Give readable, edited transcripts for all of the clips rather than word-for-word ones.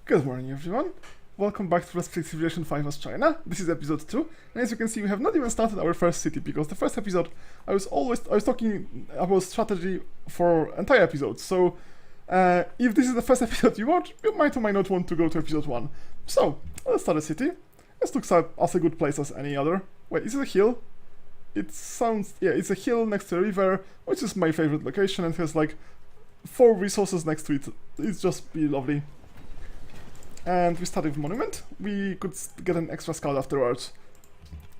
Good morning everyone, welcome back to Let's Play Civilization 5 as China. This is episode 2, and as you can see we have not even started our first city, because the first episode I was talking about strategy for entire episodes, so if this is the first episode you watch, you might or might not want to go to episode 1. So, let's start a city. This looks as a good place as any other. Wait, is it a hill? It sounds, yeah, it's a hill next to a river, which is my favorite location, and has like 4 resources next to it. It's just really lovely. And we start with monument. We could get an extra scout afterwards.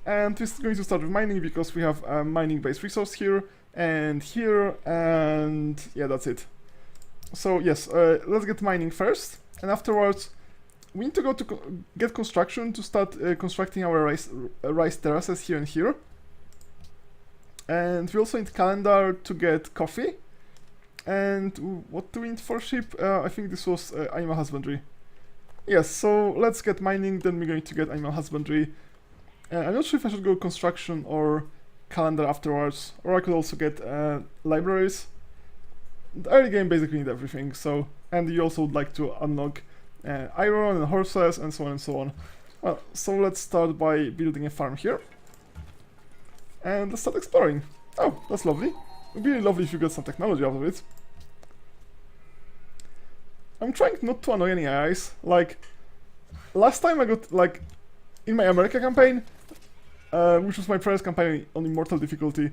And we're going to start with mining because we have a mining based resource here, and yeah, that's it. So yes, let's get mining first, and afterwards we need to go to get construction to start constructing our rice terraces here and here. And we also need calendar to get coffee. And what do we need for sheep? I think this was animal husbandry. Yes, so let's get mining, then we're going to get animal husbandry. I'm not sure if I should go construction or calendar afterwards, or I could also get libraries. The early game basically need everything, so, and you also would like to unlock iron and horses and so on and so on. Well, so let's start by building a farm here. And let's start exploring. Oh, that's lovely. It would be really lovely if you got some technology out of it. I'm trying not to annoy any AIs. Like, last time I got, like, in my America campaign, which was my first campaign on Immortal difficulty,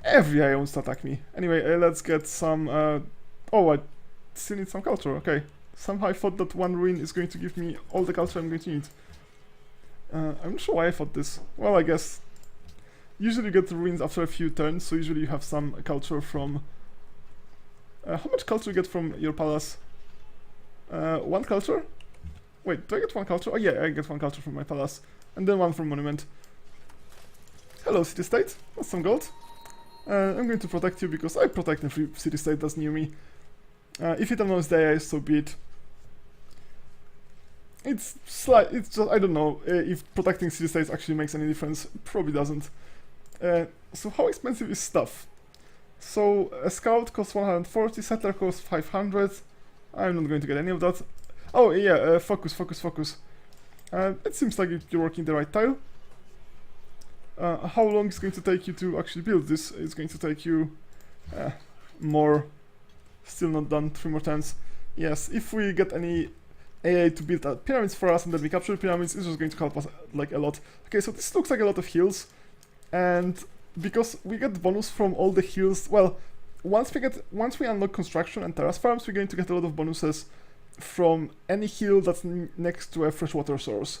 every AI wants to attack me. Anyway, let's get some, oh, I still need some culture, okay. Somehow I thought that one ruin is going to give me all the culture I'm going to need. I'm not sure why I thought this. Well, I guess, usually you get the ruins after a few turns, so usually you have some culture from... how much culture you get from your palace? 1 culture? Wait, do I get 1 culture? Oh yeah, I get 1 culture from my palace. And then 1 from monument. Hello, city-state. That's some gold. I'm going to protect you because I protect every city-state that's near me. If it annoys the AI, so be it. It's just, I don't know if protecting city-states actually makes any difference. Probably doesn't. So how expensive is stuff? So a scout costs 140, settler costs 500. I'm not going to get any of that. Oh yeah, focus. It seems like you're working the right tile. How long is it going to take you to actually build this? It's going to take you more. Still not done, 3 more turns. Yes, if we get any AA to build pyramids for us and then we capture pyramids, it's just going to help us like a lot. Okay, so this looks like a lot of hills, and because we get bonus from all the hills, well, once we unlock construction and terrace farms, we're going to get a lot of bonuses from any hill that's next to a freshwater source.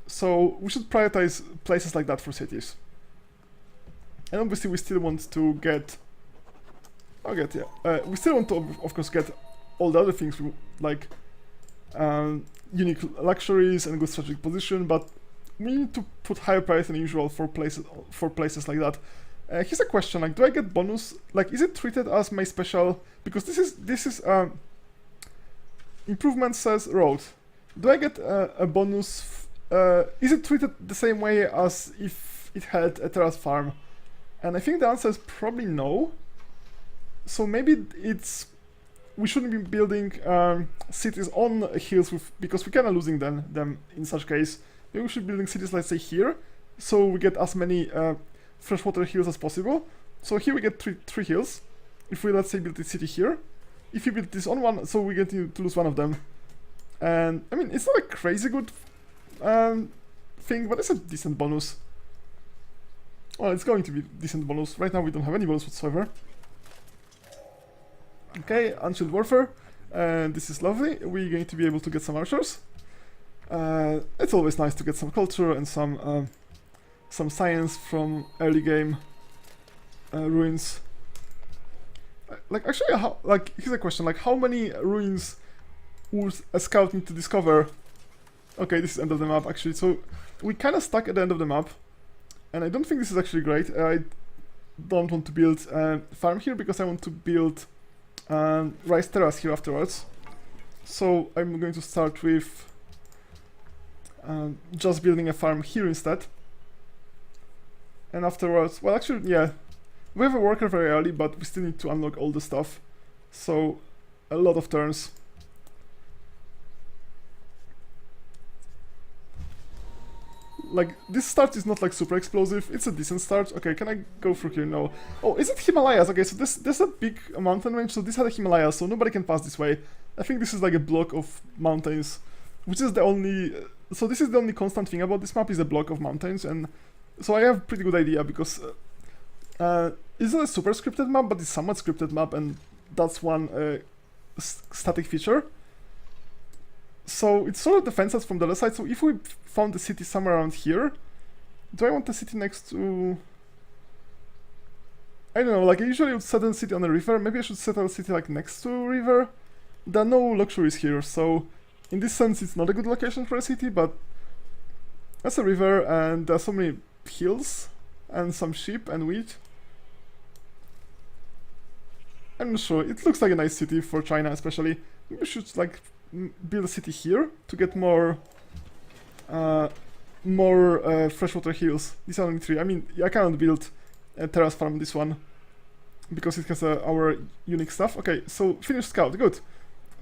So we should prioritize places like that for cities. And obviously we still want to get... we still want to, of course, get all the other things, like unique luxuries and good strategic position, but we need to put higher price than usual for places like that. Here's a question, like, do I get bonus? Like, is it treated as my special? Because this is improvement says road. Do I get a bonus? Is it treated the same way as if it had a terrace farm? And I think the answer is probably no. So maybe we shouldn't be building cities on hills because we're kind of losing them in such case. Maybe we should be building cities, let's say here, so we get as many freshwater hills as possible. So here we get three hills. If we, let's say, build the city here, if you build this on one, so we get to lose 1 of them. And I mean, it's not a crazy good thing, but it's a decent bonus. Well, it's going to be a decent bonus. Right now we don't have any bonus whatsoever. Okay, Unshielded Warfare. This is lovely. We're going to be able to get some archers. It's always nice to get some culture and some science from early game ruins. Like, actually, here's a question, like, how many ruins would a scout need to discover? Okay, this is end of the map, actually, so we kind of stuck at the end of the map, and I don't think this is actually great. I don't want to build a farm here because I want to build rice terrace here afterwards. So I'm going to start with just building a farm here instead. And afterwards, well, actually, yeah, we have a worker very early, but we still need to unlock all the stuff. So a lot of turns. like, this start is not like super explosive, it's a decent start. Okay, can I go through here? No. Oh, is it Himalayas? Okay, so this a big mountain range, so this had a Himalayas, so nobody can pass this way. I think this is like a block of mountains, which is the only... so this is the only constant thing about this map, is a block of mountains, and so I have a pretty good idea, because it's not a super scripted map, but it's somewhat scripted map, and that's one static feature. So it's sort of defenseless from the other side, so if we found the city somewhere around here, do I want the city next to... I don't know, like I usually would settle a city on a river, maybe I should settle a city like next to a river? There are no luxuries here, so in this sense it's not a good location for a city, but that's a river and there are so many hills and some sheep and wheat. I'm not sure, it looks like a nice city for China especially. Maybe we should like build a city here to get more freshwater hills. These are only 3. I mean, I cannot build a terrace farm on this one because it has our unique stuff. Okay, so finished scout, good.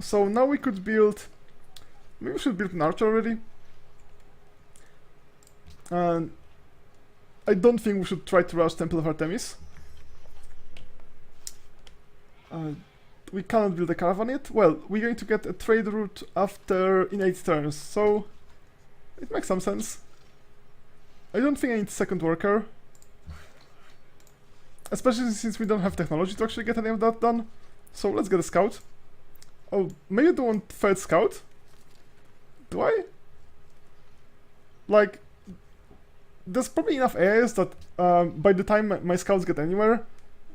So now we could build... maybe we should build an archer already. And I don't think we should try to rush Temple of Artemis. We cannot build a caravan yet. Well, we're going to get a trade route after in 8 turns, so it makes some sense. I don't think I need second worker, especially since we don't have technology to actually get any of that done. So let's get a scout. Oh, maybe I don't want third scout. Do I? Like, there's probably enough areas that by the time my scouts get anywhere,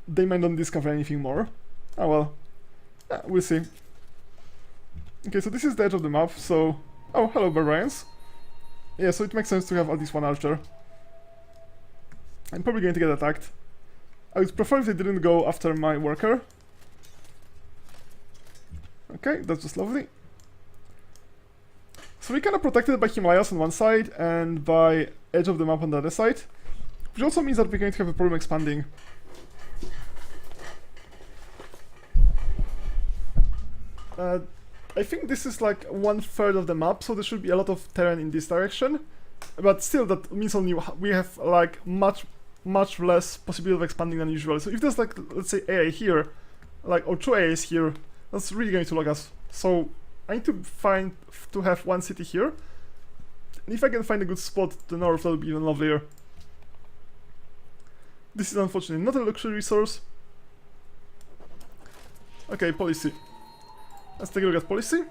they might not discover anything more. Oh well. Yeah, we'll see. Okay, so this is the edge of the map, so... oh, hello, barbarians. Yeah, so it makes sense to have at least one archer. I'm probably going to get attacked. I would prefer if they didn't go after my worker. Okay, that's just lovely. So we're kind of protected by Himalayas on one side and by edge of the map on the other side, which also means that we're going to have a problem expanding. I think this is like 1/3 of the map, so there should be a lot of terrain in this direction. But still, that means only we have like much less possibility of expanding than usual. So if there's like, let's say AA here, like, or 2 AAs here, that's really going to log us. So I need to have one city here. And if I can find a good spot to the north, that would be even lovelier. This is unfortunately not a luxury resource. Okay, policy. Let's take a look at policy.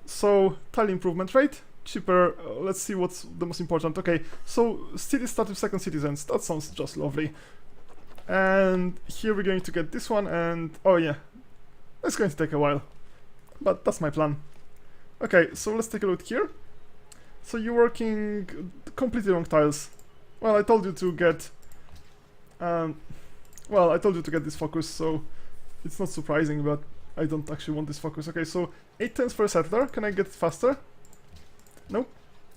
So, tile improvement rate, cheaper, let's see what's the most important. Okay, so cities start with second citizens, that sounds just lovely. And here we're going to get this one and, oh yeah, it's going to take a while. But that's my plan. Okay, so let's take a look here. So you're working completely wrong tiles. Well, I told you to get... this focus, so it's not surprising, but I don't actually want this focus. Okay, so 8 turns for a settler. Can I get it faster? Nope.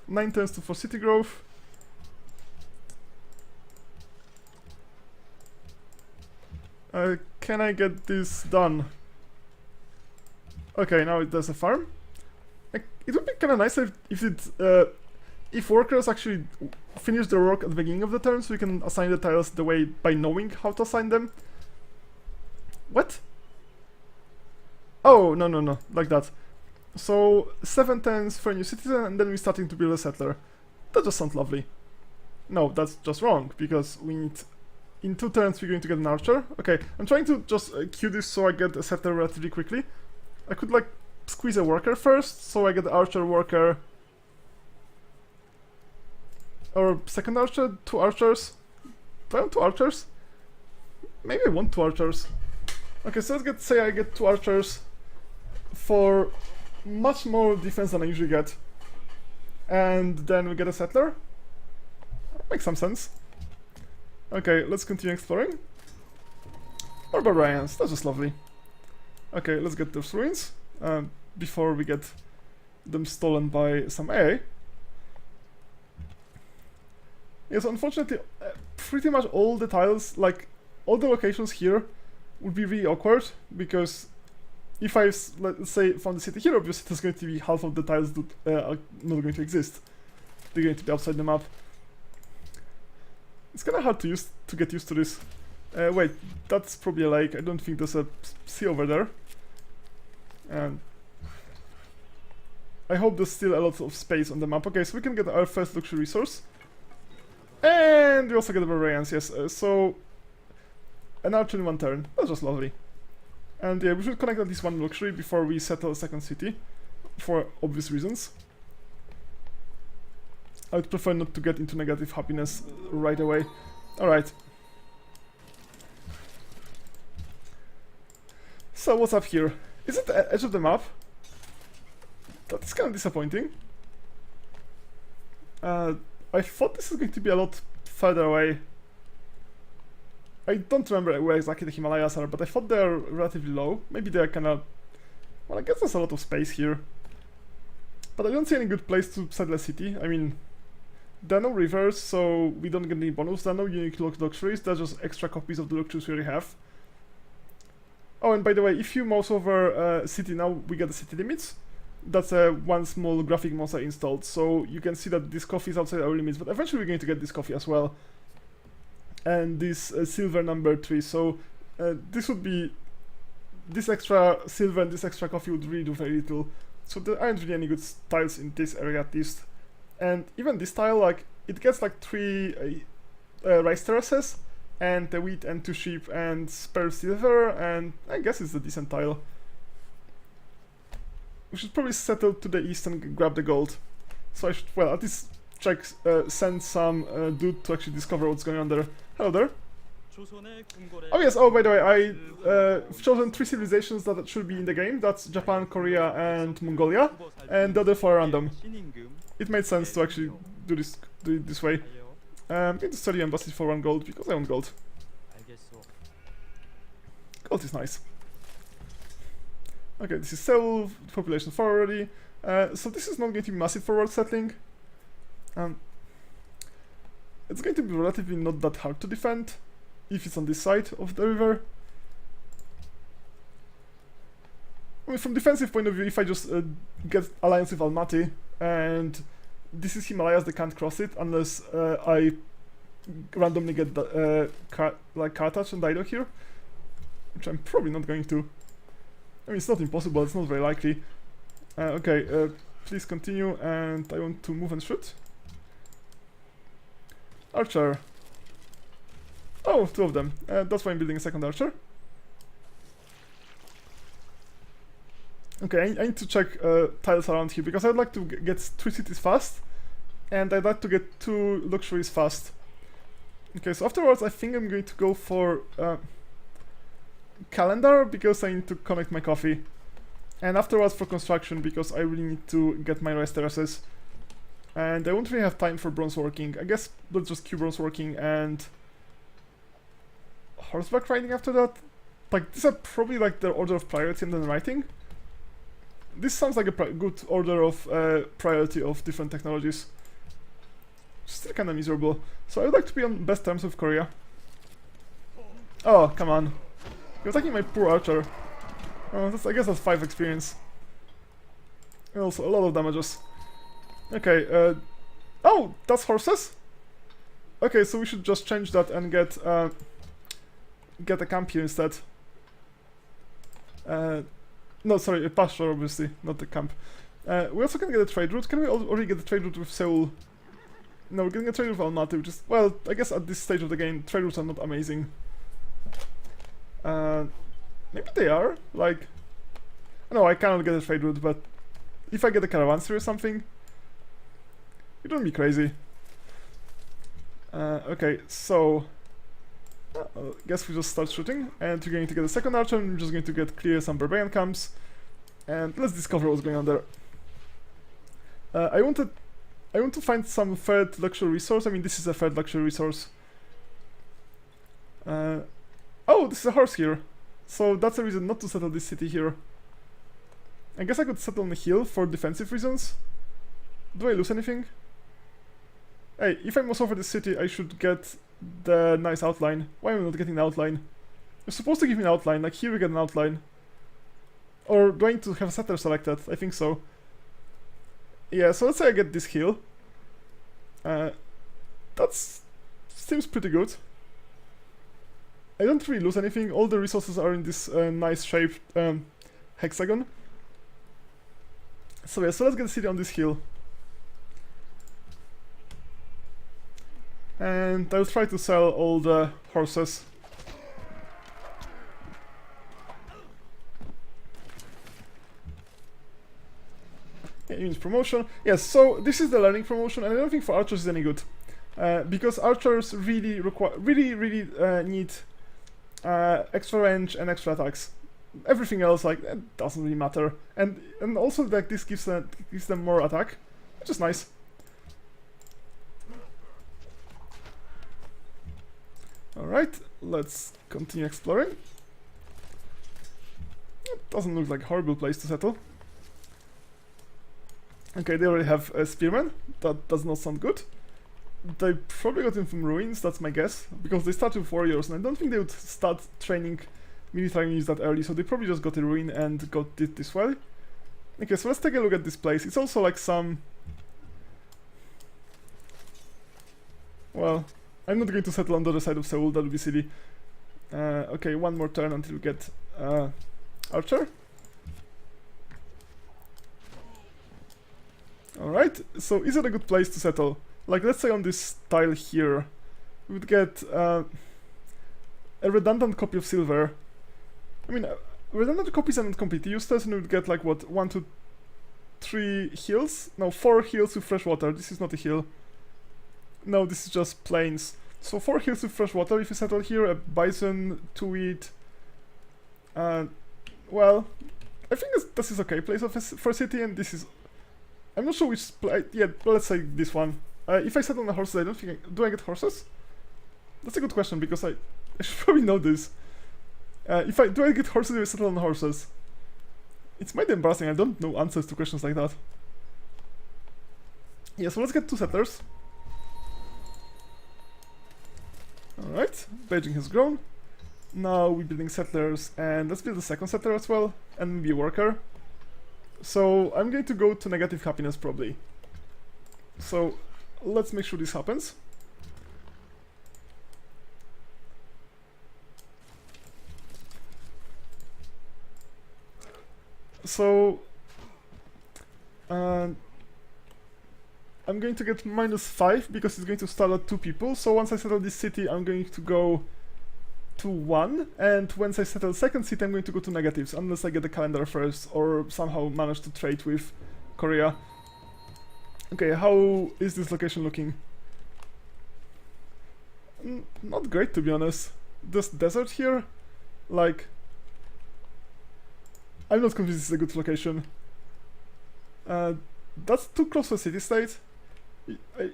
9 turns for city growth. Can I get this done? Okay, now it does a farm. It would be kind of nice if workers actually finish their work at the beginning of the turn, so we can assign the tiles the way by knowing how to assign them. What? Oh, no, like that. So, 7 turns for a new citizen, and then we're starting to build a settler. That just sounds lovely. No, that's just wrong, because we need... in 2 turns we're going to get an archer. Okay, I'm trying to just queue this so I get a settler relatively quickly. I could, like, squeeze a worker first, so I get the archer worker... or second archer, 2 archers. Do I want 2 archers? Maybe I want 2 archers. Okay, so say I get 2 archers for much more defense than I usually get. And then we get a settler. Makes some sense. Okay, let's continue exploring. More barbarians, that's just lovely. Okay, let's get those ruins before we get them stolen by some AA. Yes, unfortunately, pretty much all the tiles, like all the locations here, would be really awkward, because if I, let's say, found the city here, obviously there's going to be half of the tiles that are not going to exist. they're going to be outside the map. It's kind of hard to get used to this. Wait, that's probably a lake. I don't think there's a sea over there. And I hope there's still a lot of space on the map. Okay, so we can get our first luxury resource. And we also get the barbarians, yes. So, an archer in 1 turn. That's just lovely. And yeah, we should connect at least 1 luxury before we settle a second city. For obvious reasons. I would prefer not to get into negative happiness right away. Alright. So what's up here? Is it the edge of the map? That's kind of disappointing. I thought this is going to be a lot further away. I don't remember where exactly the Himalayas are, but I thought they're relatively low. Maybe they're kind of... Well, I guess there's a lot of space here. But I don't see any good place to settle a city. I mean, there are no rivers, so we don't get any bonus. There are no unique luxuries. They're just extra copies of the luxuries we already have. Oh, and by the way, if you mouse over city now, we get the city limits. That's one small graphic mouse I installed, so you can see that this coffee is outside our limits, but eventually we're going to get this coffee as well. And this silver number 3, so this would be... This extra silver and this extra coffee would really do very little. So there aren't really any good tiles in this area at least. And even this tile, like, it gets like 3 rice terraces, and the wheat and 2 sheep and spare silver, and I guess it's a decent tile. We should probably settle to the east and grab the gold. So I should, well, at least check, send some dude to actually discover what's going on there. Hello there. Oh yes, oh by the way, I've chosen 3 civilizations that should be in the game. That's Japan, Korea and Mongolia, and the other 4 are random. It made sense to actually do it this way. I'm going to study embassy for 1 gold because I want gold. Gold is nice. Okay, this is Seoul, population 4 already. So this is not going to be massive for world settling. It's going to be relatively not that hard to defend if it's on this side of the river. I mean, from defensive point of view, if I just get alliance with Almaty, and this is Himalayas, they can't cross it unless I randomly get like Carthage and Dido here, which I'm probably not going to. I mean, it's not impossible, it's not very likely. Okay, please continue, and I want to move and shoot. Archer. Oh, 2 of them. That's why I'm building a second archer. Okay, I need to check tiles around here, because I'd like to get 3 cities fast, and I'd like to get 2 luxuries fast. Okay, so afterwards I think I'm going to go for calendar, because I need to connect my coffee. And afterwards for construction, because I really need to get my rice terraces. And I won't really have time for bronze working. I guess let's just queue bronze working and horseback riding after that. Like, these are probably like the order of priority and then writing. This sounds like a good order of priority of different technologies. Still kinda miserable. So I would like to be on best terms with Korea. Oh, come on. You're attacking my poor archer. Oh, I guess that's 5 experience. And also a lot of damages. Okay, oh, that's horses? Okay, so we should just change that and get a camp here instead. No, sorry, a pasture, obviously, not the camp. We also can get a trade route. Can we already get a trade route with Seoul? No, we're getting a trade route with Almaty, which is... Well, I guess at this stage of the game, trade routes are not amazing. Maybe they are, like... No, I cannot get a trade route, but... If I get a caravanserai or something... It wouldn't be crazy. Okay, so... I guess we just start shooting, and we're going to get a second archer, and we're just going to clear some barbarian camps. And let's discover what's going on there. I want to find some 3rd luxury resource. I mean, this is a 3rd luxury resource. Oh, this is a horse here. So that's a reason not to settle this city here. I guess I could settle on a hill for defensive reasons. Do I lose anything? Hey, if I mouse over this city, I should get the nice outline. Why am I not getting an outline? You're supposed to give me an outline, like here we get an outline. Or do I need to have a settler selected? I think so. Yeah, so let's say I get this hill. That seems pretty good. I don't really lose anything. All the resources are in this nice shaped hexagon. So yeah, so let's get a city on this hill. And I'll try to sell all the horses. Yeah, units promotion. Yes, so this is the learning promotion, and I don't think for archers is any good. Because archers really need extra range and extra attacks. Everything else, like, it doesn't really matter. And also, like, this gives them more attack, which is nice. Alright, let's continue exploring. It doesn't look like a horrible place to settle. Okay, they already have a spearman. That does not sound good. They probably got him from ruins, that's my guess, because they start with warriors, and I don't think they would start training military units that early, so they probably just got a ruin and got it this way. Okay, so let's take a look at this place. It's also like some... Well, I'm not going to settle on the other side of Seoul, that would be silly. Okay, one more turn until we get archer. Alright, so is it a good place to settle? Like, let's say on this tile here, we would get a redundant copy of silver. I mean, redundant copies are not completely useless, and we would get like, what, 1, 2, 3 hills? No, 4 hills with fresh water. This is not a hill. No, this is just plains. So 4 hills with fresh water if you settle here, a bison, 2 wheat. Well, I think this is okay place for a city, and this is... I'm not sure which place... Yeah, let's say this one. If I settle on the horses, I don't think do I get horses? That's a good question, because I should probably know this. Do I get horses if I settle on the horses? It's might be embarrassing, I don't know answers to questions like that. Yeah, so let's get 2 settlers. Alright, Beijing has grown. Now we're building settlers, and let's build a second settler as well, and maybe a worker. So I'm going to go to negative happiness probably. So let's make sure this happens. So I'm going to get -5 because it's going to start at 2 people. So once I settle this city, I'm going to go to 1, and once I settle second city, I'm going to go to negatives, unless I get the calendar first or somehow manage to trade with Korea. Okay, how is this location looking? Not great, to be honest. This desert here, like, I'm not convinced this is a good location. That's too close to a city-state.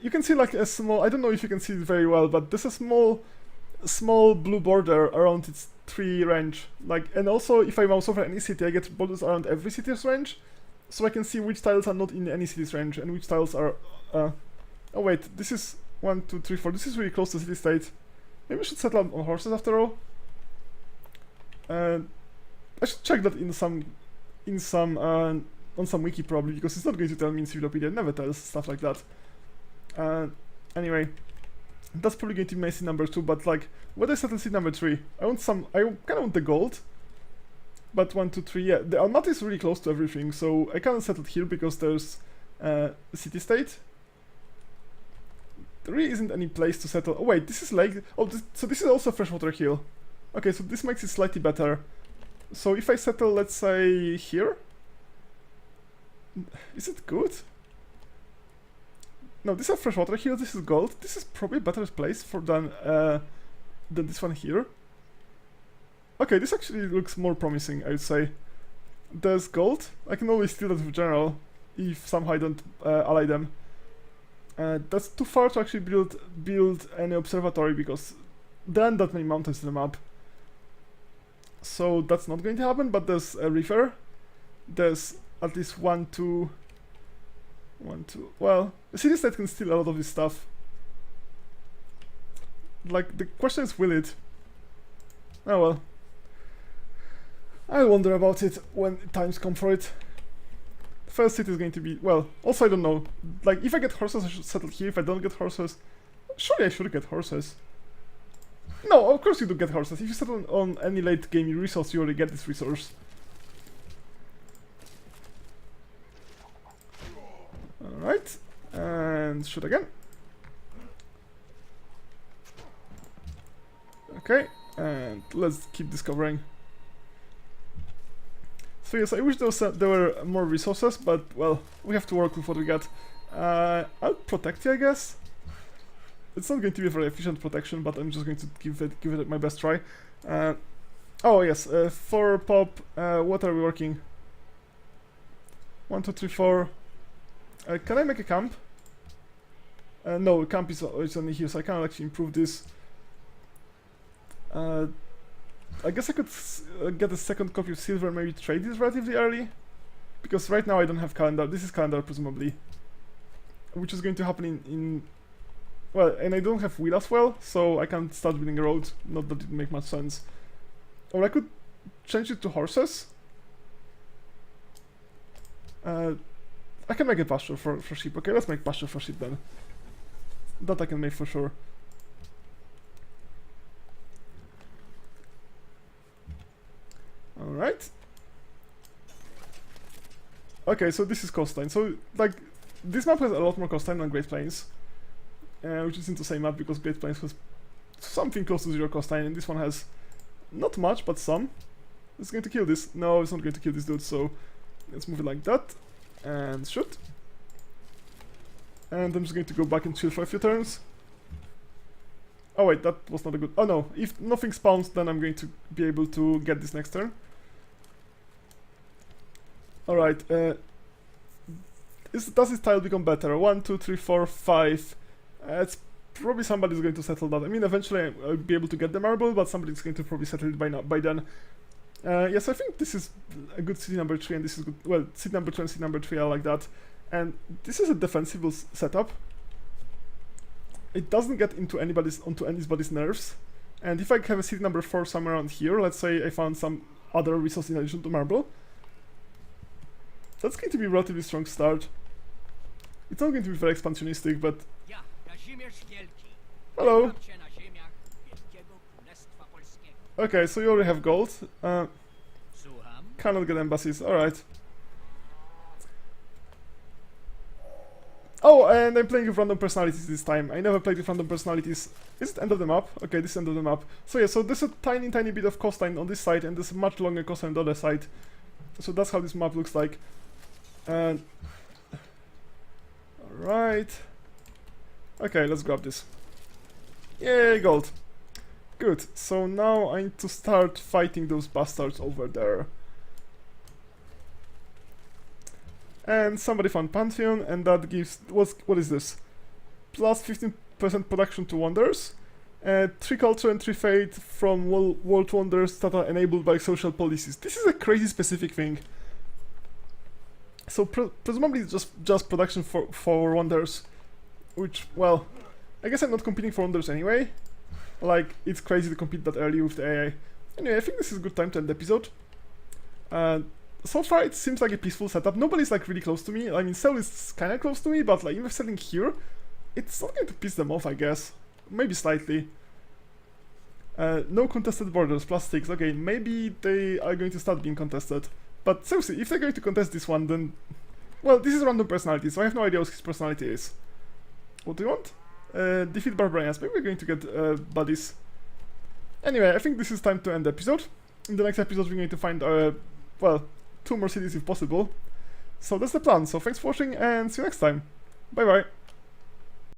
You can see like a small, I don't know if you can see it very well, but there's a small blue border around its 3 range. Like, and also if I mouse over any city, I get borders around every city's range, so I can see which tiles are not in any city's range and which tiles are. Oh wait, this is 1, 2, 3, 4. This is really close to city-state. Maybe we should settle on horses after all. I should check that on some wiki probably, because it's not going to tell me in Civilopedia. It never tells stuff like that. Anyway, that's probably going to be my seed number 2. But like, what I settle seed number 3? I kind of want the gold. But 1, 2, 3, yeah, the Almaty is really close to everything, so I kind of settled here because there's city-state. There really isn't any place to settle. Oh wait, this is lake. Oh, so this is also a freshwater hill. Okay, so this makes it slightly better. So if I settle, let's say, here? Is it good? No, this is freshwater hill, this is gold. This is probably a better place than this one here. Okay, this actually looks more promising, I would say. There's gold. I can always steal that with general, if somehow I don't ally them. That's too far to actually build any observatory, because there aren't that many mountains in the map. So that's not going to happen, but there's a river. There's at least 1, 2... Well, the city-state can steal a lot of this stuff. Like, the question is, will it? Oh well. I'll wonder about it when times come for it. first city is going to be, well, also I don't know, like if I get horses I should settle here, if I don't get horses, surely I should get horses. No, of course you do get horses. If you settle on any late game resource, you already get this resource. Alright, and shoot again. Okay, and let's keep discovering. So yes, I wish there were more resources, but well, we have to work with what we got. I'll protect you, I guess. It's not going to be a very efficient protection, but I'm just going to give it my best try. Oh yes, for pop, what are we working? 1, 2, 3, 4. Can I make a camp? No, camp is only here, so I can't actually improve this. I guess I could get a second copy of silver and maybe trade this relatively early. Because right now I don't have calendar. This is calendar, presumably. Which is going to happen in well, and I don't have wheel as well, so I can't start building a road. Not that it make much sense. Or I could change it to horses. I can make a pasture for sheep. Okay, let's make pasture for sheep then. That I can make for sure. Alright. Okay, so this is coastline. So, like, this map has a lot more coastline than Great Plains. Which isn't the same map because Great Plains has something close to 0 coastline, and this one has not much, but some. It's going to kill this. No, it's not going to kill this dude, so let's move it like that. And shoot. And I'm just going to go back and chill for a few turns. Oh wait, that was not a good... Oh no, if nothing spawns, then I'm going to be able to get this next turn. Alright, does this tile become better? 1, 2, 3, 4, 5. It's probably somebody's going to settle that. I mean, eventually I'll be able to get the marble, but somebody's going to probably settle it by then. Yes, I think this is a good city number 3, and this is good. Well, city number 2 and city number 3 are like that. And this is a defensible setup. It doesn't get onto anybody's nerves. And if I have a city number 4 somewhere around here, let's say I found some other resource in addition to marble, that's going to be a relatively strong start. It's not going to be very expansionistic, but... Hello! Okay, so you already have gold. Cannot get embassies, alright. Oh, and I'm playing with random personalities this time. I never played with random personalities. Is it end of the map? Okay, this is end of the map. So yeah, so there's a tiny bit of coastline on this side, and there's a much longer coastline on the other side. So that's how this map looks like. And... Alright. Okay, let's grab this. Yay, gold. Good, so now I need to start fighting those bastards over there. And somebody found Pantheon, and that gives... what is this? Plus 15% production to wonders. 3 culture and 3 fate from world wonders that are enabled by social policies. This is a crazy specific thing. So presumably it's just production for wonders. Which, well, I guess I'm not competing for wonders anyway. Like, it's crazy to compete that early with the AI. Anyway, I think this is a good time to end the episode. So far it seems like a peaceful setup. Nobody's like really close to me. I mean, Seoul is kinda close to me, but like, if I'm settling here, it's not going to piss them off, I guess. Maybe slightly. No contested borders, plus 6. Okay, maybe they are going to start being contested. But seriously, if they're going to contest this one, then... Well, this is random personality, so I have no idea what his personality is. What do you want? Defeat barbarians. Maybe we're going to get buddies. Anyway, I think this is time to end the episode. In the next episode, we're going to find, well, 2 more cities if possible. So that's the plan. So thanks for watching, and see you next time. Bye bye.